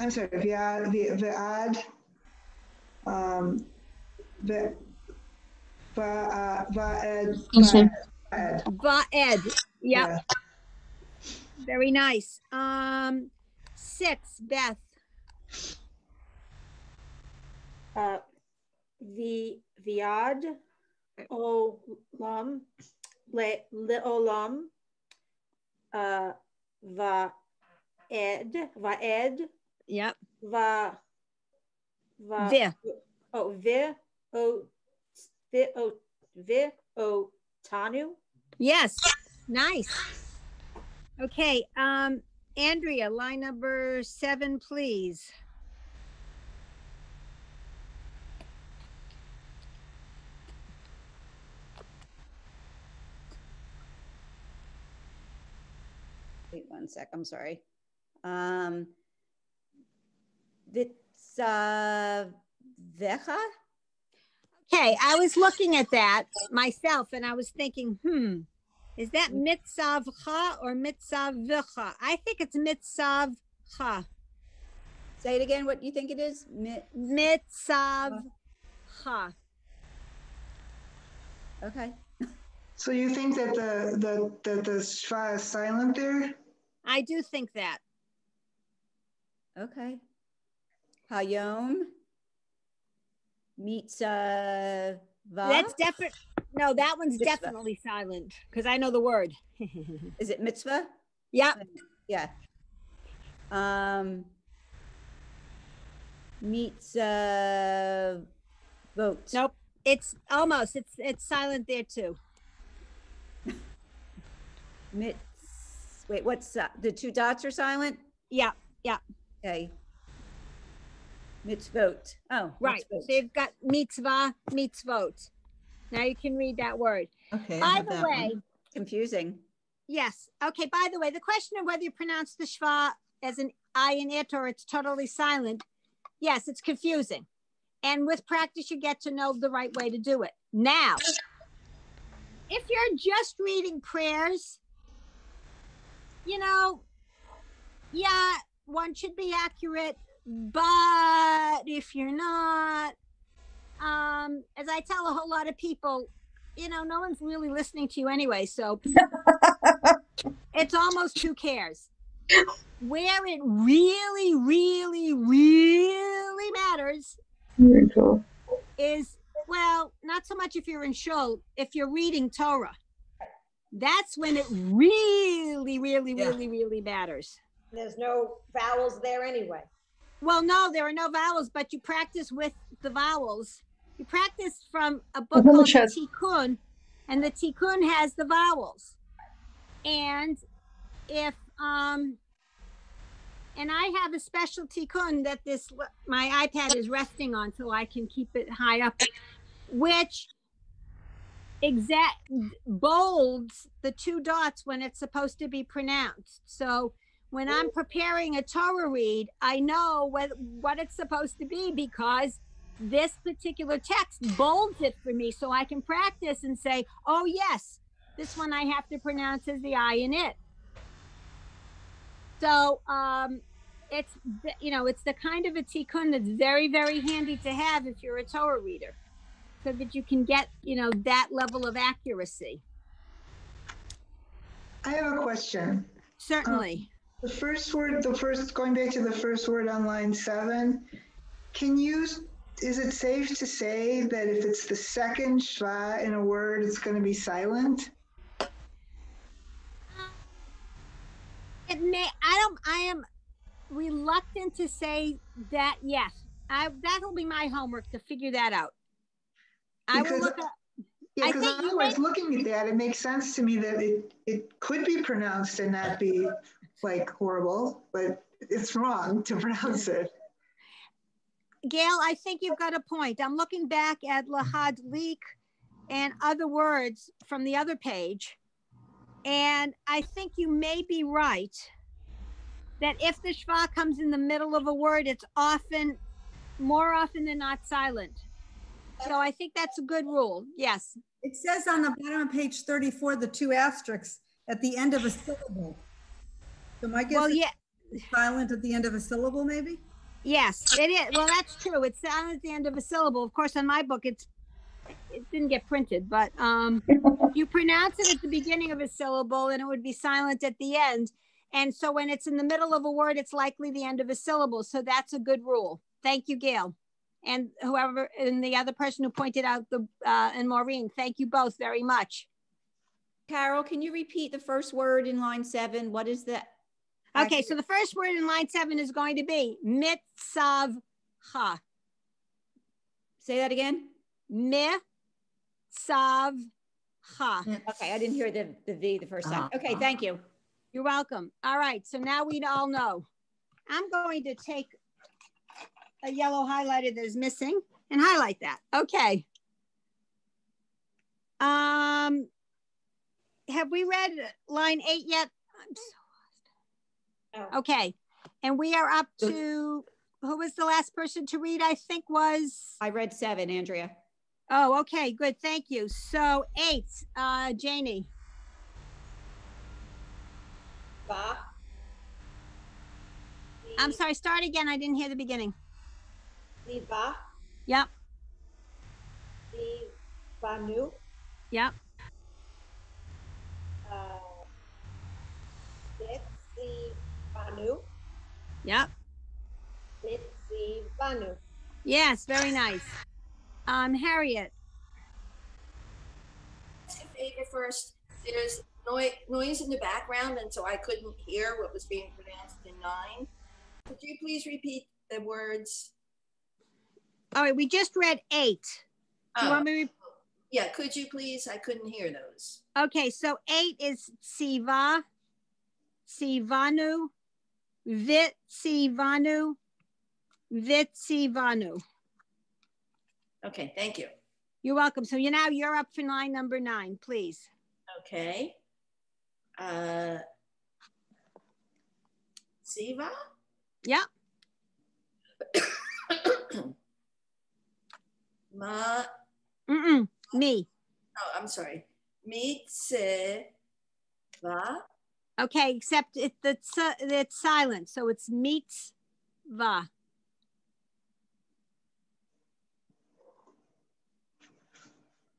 I'm sorry, Vi'ad. Va'ed. Yep. Yeah. Very nice. 6, Beth. Viad. Olam. Leolam. Vaed. Yep. Tanu. Yes. Nice. Okay. Andrea, line number 7, please. Wait 1 sec. I'm sorry. Vitsavecha? Okay, I was looking at that myself and I was thinking, is that mitzavcha or mitzavicha? I think it's mitzavcha. Say it again. What do you think it is? Mitzavcha. Okay. So you think that the shva is silent there? I do think that. Okay. Hayom. Mitzvah. That's definitely, no, that one's Mitzvah. definitely silent because I know the word. Is it mitzvah? Yeah. Yeah. Mitzvah. Vote. Nope. It's almost, it's silent there too. Wait, what's the two dots are silent? Yeah. Yeah. Okay. Mitzvot. Oh, right. Mitzvot. So you've got mitzvah, mitzvot. Now you can read that word. Okay. By the way, one. Confusing. Yes. Okay. By the way, the question of whether you pronounce the schwa as an I in it or it's totally silent. Yes, it's confusing. And with practice, you get to know the right way to do it. Now, if you're just reading prayers, you know, yeah, one should be accurate. But if you're not, as I tell a whole lot of people, you know, no one's really listening to you anyway. So it's almost who cares. Where it really, really, really matters is, well, not so much if you're in shul, if you're reading Torah. That's when it really, really, really, really matters. There's no vowels there anyway. Well, no, there are no vowels, but you practice with the vowels. You practice from a book called the Tikkun, and the Tikkun has the vowels. And if, and I have a special tikkun that my iPad is resting on so I can keep it high up, which bolds the two dots when it's supposed to be pronounced. So when I'm preparing a Torah read, I know what it's supposed to be because this particular text bolds it for me so I can practice and say, oh yes, this one I have to pronounce as the I in it. So it's, you know, it's the kind of a tikkun that's very, very handy to have if you're a Torah reader, so that you can get, you know, that level of accuracy. I have a question. Certainly. The first word, going back to the first word on line 7, is it safe to say that if it's the second shva in a word, it's going to be silent? It may, I am reluctant to say that, yes. That'll be my homework to figure that out. I will look up. Yeah, because I was looking at that. It makes sense to me that it could be pronounced and not be like horrible, but it's wrong to pronounce it. Gail, I think you've got a point. I'm looking back at Lahad Leak and other words from the other page. And I think you may be right that if the schwa comes in the middle of a word, it's more often than not silent. So I think that's a good rule. Yes. It says on the bottom of page 34, the 2 asterisks at the end of a syllable. So my guess is silent at the end of a syllable, maybe? Yes, it is. Well, that's true. It's silent at the end of a syllable. Of course, on my book, it didn't get printed, but you pronounce it at the beginning of a syllable and it would be silent at the end. And so when it's in the middle of a word, it's likely the end of a syllable. So that's a good rule. Thank you, Gail. And whoever, and the other person who pointed out and Maureen, thank you both very much. Carol, can you repeat the first word in line 7? What is that? Okay, so the first word in line 7 is going to be mitzavha. Say that again. Mitzavha. Okay, I didn't hear the V the first time. Okay, thank you. You're welcome. All right, so now we all know. I'm going to take a yellow highlighter that is missing and highlight that. Okay. Have we read line 8 yet? I'm so lost. Oh. Okay. And we are up to, who was the last person to read? I think I read 7, Andrea. Oh, okay, good. Thank you. So 8, Janie. Va. I'm sorry, start again. I didn't hear the beginning. Va. Yep. Vanu. Yep. Vanu. Yep. Sivanu. Yes, very nice. Harriet. Ask a favor first. There's noise in the background, and so I couldn't hear what was being pronounced in 9. Could you please repeat the words? All right, we just read 8. Do you want me to yeah, could you please? I couldn't hear those. Okay, so 8 is Siva, Sivanu, Vit Sivanu, Vit Sivanu. Okay, thank you. You're welcome. So you're up for line number 9, please. Okay. Siva? Yeah. Me. Oh, I'm sorry. Mitzvah. Okay, except it's silent, so it's mitzvah.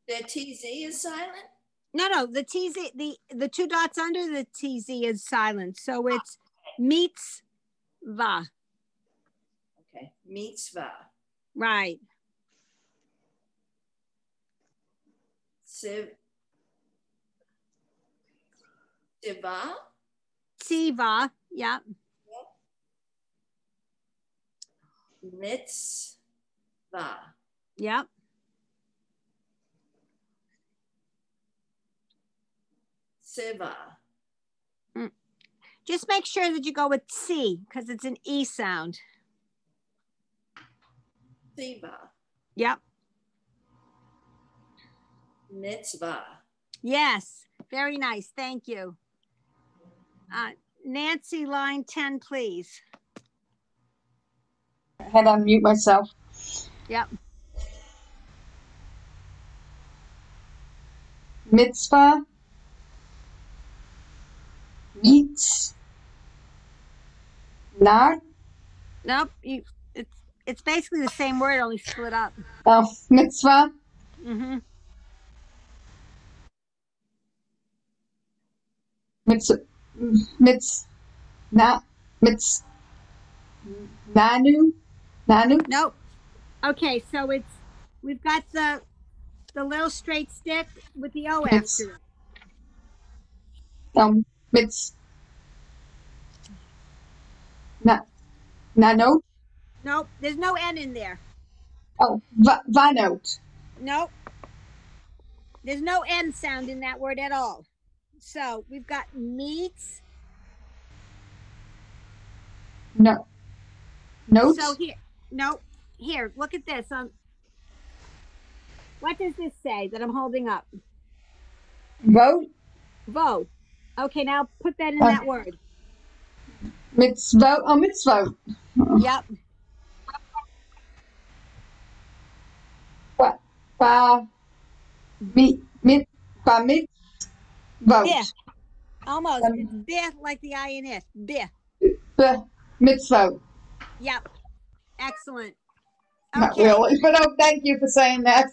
The TZ is silent? No, the TZ, the 2 dots under the TZ is silent, so it's mitzvah. Okay, mitzvah. Right. Siva? Siva, yeah. Mitzvah. Yep. Siva. Just make sure that you go with C because it's an E sound. Siva. Yep. Mitzvah. Yes, very nice. Thank you. Nancy, line 10, please. I had to unmute myself. Yep. Mitzvah. Meets. Not. Nope. It's basically the same word, only split up. Oh, mitzvah. Mm-hmm. Nanu. Nope. Okay, so we've got the little straight stick with the O after it. Nanote. Nope, there's no N in there. Oh, vanote. Nope. There's no N sound in that word at all. So we've got meats. No. Notes. So here, look at this. What does this say that I'm holding up? Vote. Vote. Okay, now put that in that word. Mitzvot. Oh, mitzvot. Yep. What? Vote. Almost. It's bih like the I in it. Bih. Mitzvot. Yep. Excellent. Okay. Not really, but oh, thank you for saying that.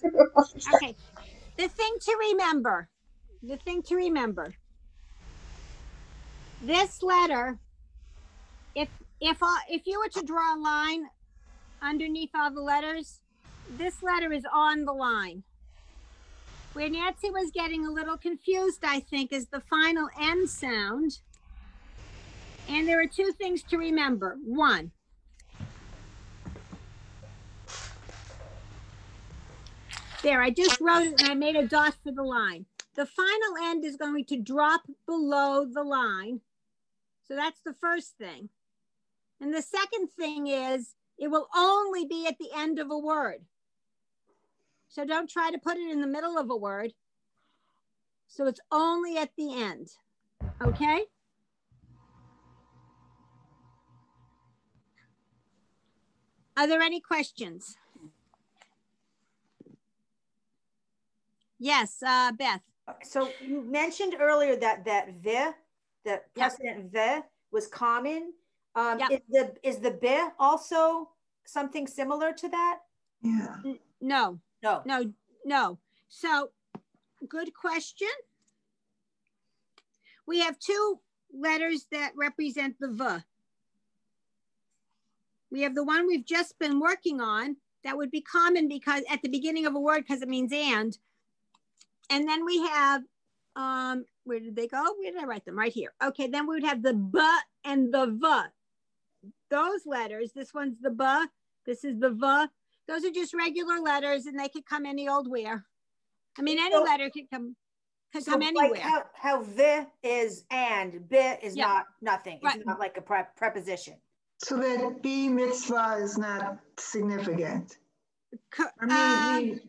Okay. The thing to remember. This letter, if you were to draw a line underneath all the letters, this letter is on the line. Where Nancy was getting a little confused, I think, is the final N sound. And there are 2 things to remember. 1, there, I just wrote it and I made a dot for the line. The final end is going to drop below the line. So that's the first thing. And the second thing is it will only be at the end of a word. So don't try to put it in the middle of a word. So it's only at the end. Okay? Are there any questions? Yes, Beth. So you mentioned earlier that the precedent ve was common. Is the be also something similar to that? Yeah. No. So good question. We have 2 letters that represent the v. We have the one we've just been working on. That would be common because at the beginning of a word, because it means and. And then we have, where did they go? Where did I write them? Right here. Okay, then we would have the B and the V. Those letters, this one's the B, this is the V. Those are just regular letters and they could come any old where. I mean, any letter could come anywhere. Like how V is and, B is not nothing. It's not like a preposition. So that B mitzvah is not significant. I mean,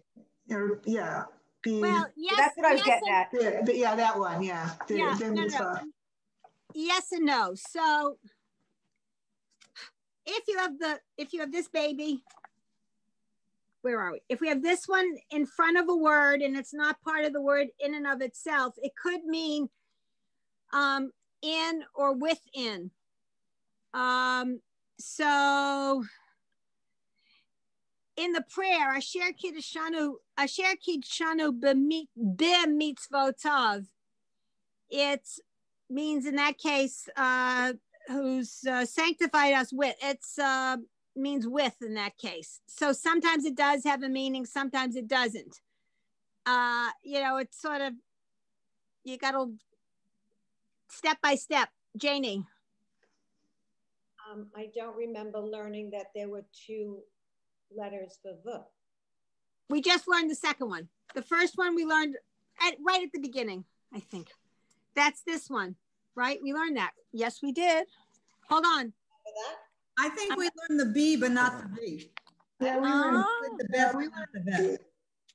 yeah. B, well, yes. That's what I was getting at. Yeah, that one, yeah. No. Yes and no. So if you have this baby, where are we? If we have this one in front of a word and it's not part of the word in and of itself, it could mean in or within. So in the prayer, Asher Kiddushanu b'mitzvotav, it means in that case, who's sanctified us with, it's means with in that case. So sometimes it does have a meaning, sometimes it doesn't. It's sort of, you got to step by step. Janie. I don't remember learning that there were two letters for V. We just learned the second one. The first one we learned right at the beginning, I think. That's this one, right? We learned that. Yes, we did. Hold on. I think we learned the B, but not the V. Yeah, we learned the bet. We learned the bet.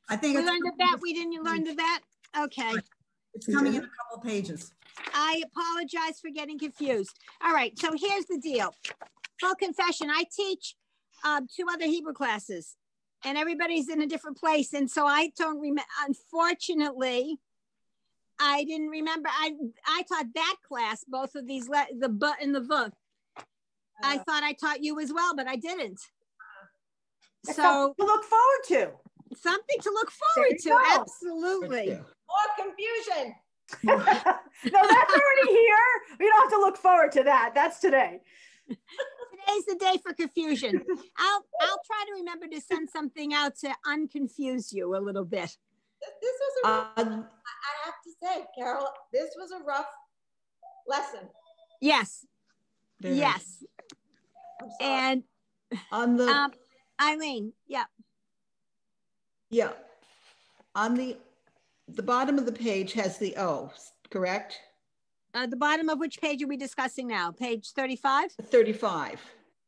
I think we learned the bet. We didn't learn the bet. Okay. It's coming in a couple pages. I apologize for getting confused. All right. So here's the deal. Full confession. I teach 2 other Hebrew classes, and everybody's in a different place, and so I don't remember. Unfortunately, I didn't remember. I taught that class both of these the B and the V. I thought I taught you as well, but I didn't. So something to look forward to. Something to look forward to. Absolutely. More confusion. No, that's already here. We don't have to look forward to that. That's today. Today's the day for confusion. I'll try to remember to send something out to unconfuse you a little bit. This was a rough, I have to say, Carol, this was a rough lesson. Yes. Yes. And on the Eileen, yeah. Yeah. On the bottom of the page has the O, correct? The bottom of which page are we discussing now? Page 35? 35.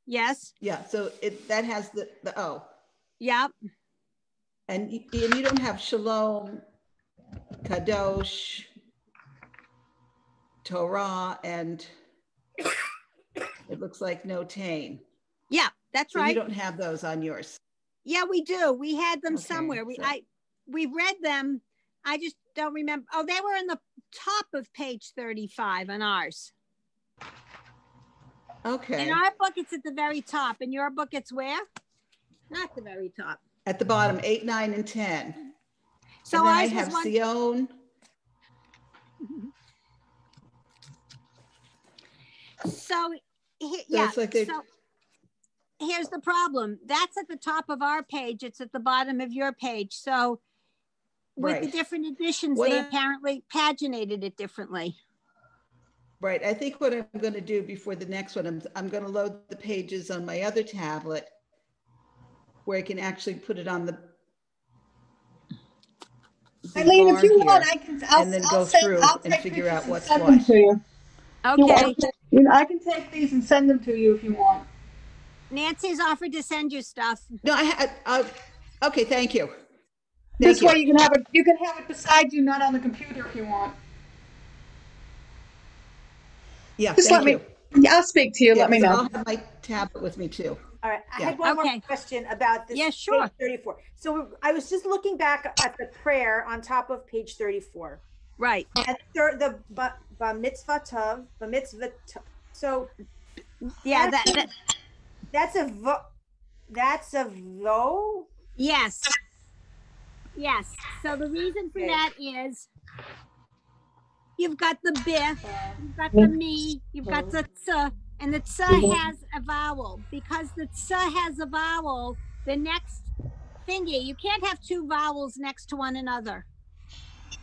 Yes. Yeah, so that has the O. Yep. And you don't have Shalom, Kadosh, Torah, and it looks like Notain. Yeah, that's so right. You don't have those on yours. Yeah, we do. We had them somewhere. We read them. I just don't remember. Oh, they were in the top of page 35 on ours. Okay. In our book, it's at the very top. In your book, it's where? Not the very top. At the bottom, 8, 9, and 10. So and then I have Sion. So here's the problem. That's at the top of our page. It's at the bottom of your page. So with the different editions, they apparently paginated it differently. Right. I think what I'm going to do before the next one, I'm going to load the pages on my other tablet where I can actually put it on the Eileen, if you want, and then go through and figure out what's what. Them to you. Okay. I can take these and send them to you if you want. Nancy's offered to send you stuff. No, okay, thank you. This way you can have it. You can have it beside you, not on the computer if you want. Yeah, just let me. I'll speak to you. Let me know. I'll have my tablet with me too. All right. I had one more question about this. Yeah, sure. Page 34. So I was just looking back at the prayer on top of page 34. Right. And the mitzvah tov, the mitzvah. So yeah, that's a vo. Yes. Yes. So the reason for that is you've got the bih, you've got the me, you've got the tz, And the tsa has a vowel. Because the tsa has a vowel, the next thingy, you can't have two vowels next to one another.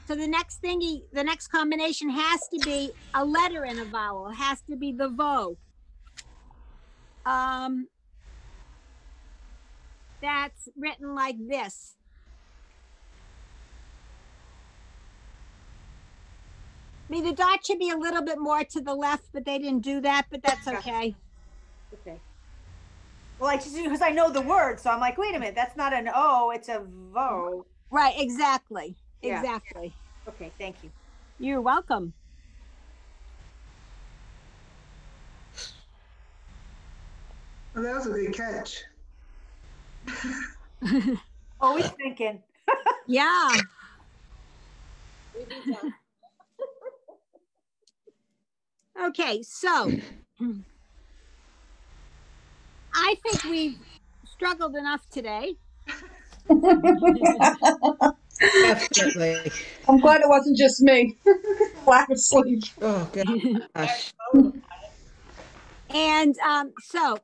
So the next thingy, the next combination has to be a letter and a vowel. It has to be the vo. That's written like this. I mean, the dot should be a little bit more to the left, but they didn't do that, but that's okay. Okay. Well, I just, because I know the word, so I'm like, wait a minute, that's not an O, it's a vo. Right, exactly. Yeah. Exactly. Okay, thank you. You're welcome. Well, that was a good catch. Always thinking. Yeah. Okay, so I think we've struggled enough today. Definitely. I'm glad it wasn't just me. Lack of sleep. Oh, gosh. And so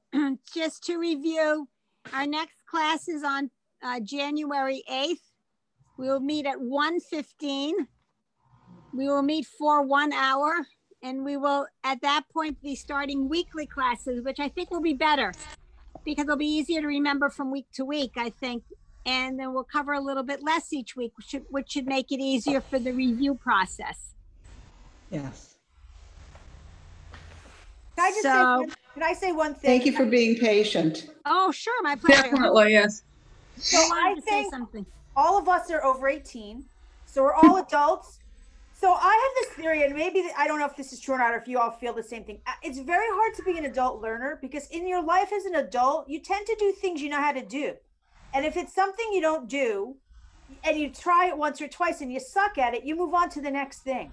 just to review, our next class is on January 8th. We will meet at 1:15. We will meet for 1 hour, and we will at that point be starting weekly classes, which I think will be better because it'll be easier to remember from week to week, I think. And then we'll cover a little bit less each week, which should make it easier for the review process. Yes. Can I say one thing? Thank you for being patient. Oh, sure, my pleasure. Definitely, yes. So I think all of us are over 18, so we're all adults. So I have this theory, and maybe I don't know if this is true or not, or if you all feel the same thing. It's very hard to be an adult learner because in your life as an adult, you tend to do things you know how to do. And if it's something you don't do, and you try it once or twice and you suck at it, you move on to the next thing.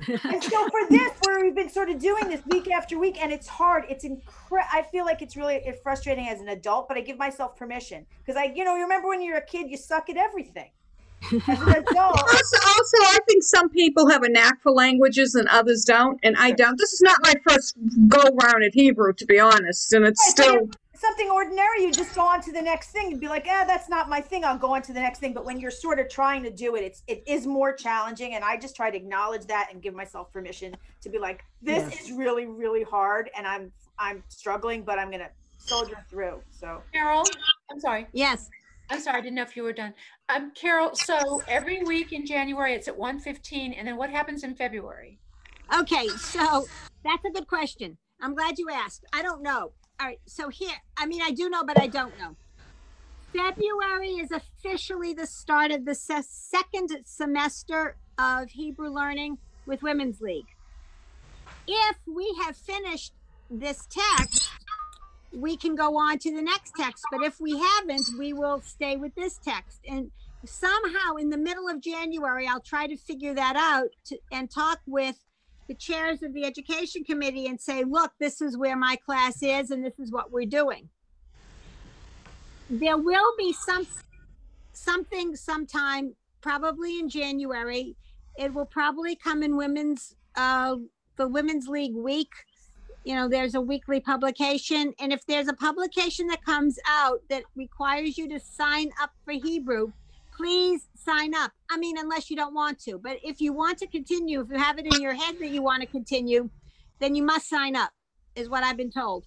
And so for this, where we've been sort of doing this week after week, and it's hard, it's I feel like it's really frustrating as an adult, but I give myself permission because you remember when you're a kid, you suck at everything. As an adult. Also, I think some people have a knack for languages and others don't, and I don't. This is not my first go round at Hebrew, to be honest, and it's still something ordinary. You just go on to the next thing and be like, that's not my thing. I'll go on to the next thing. But when you're sort of trying to do it, it is more challenging, and I just try to acknowledge that and give myself permission to be like, this is really, really hard, and I'm struggling, but I'm gonna soldier through. So, Carol, I'm sorry. Yes. I'm sorry, I didn't know if you were done. Carol, so every week in January, it's at 1:15, and then what happens in February? Okay, so that's a good question. I'm glad you asked. I don't know. All right, so here, I do know, but I don't know. February is officially the start of the second semester of Hebrew learning with Women's League. If we have finished this text, we can go on to the next text, but if we haven't, we will stay with this text. And somehow in the middle of January, I'll try to figure that out and talk with the chairs of the education committee and say, look, this is where my class is and this is what we're doing. There will be something sometime, probably in January. It will probably come in the Women's League week. There's a weekly publication, and if there's a publication that comes out that requires you to sign up for Hebrew, please sign up. Unless you don't want to, but if you want to continue, if you have it in your head that you want to continue, then you must sign up, is what I've been told.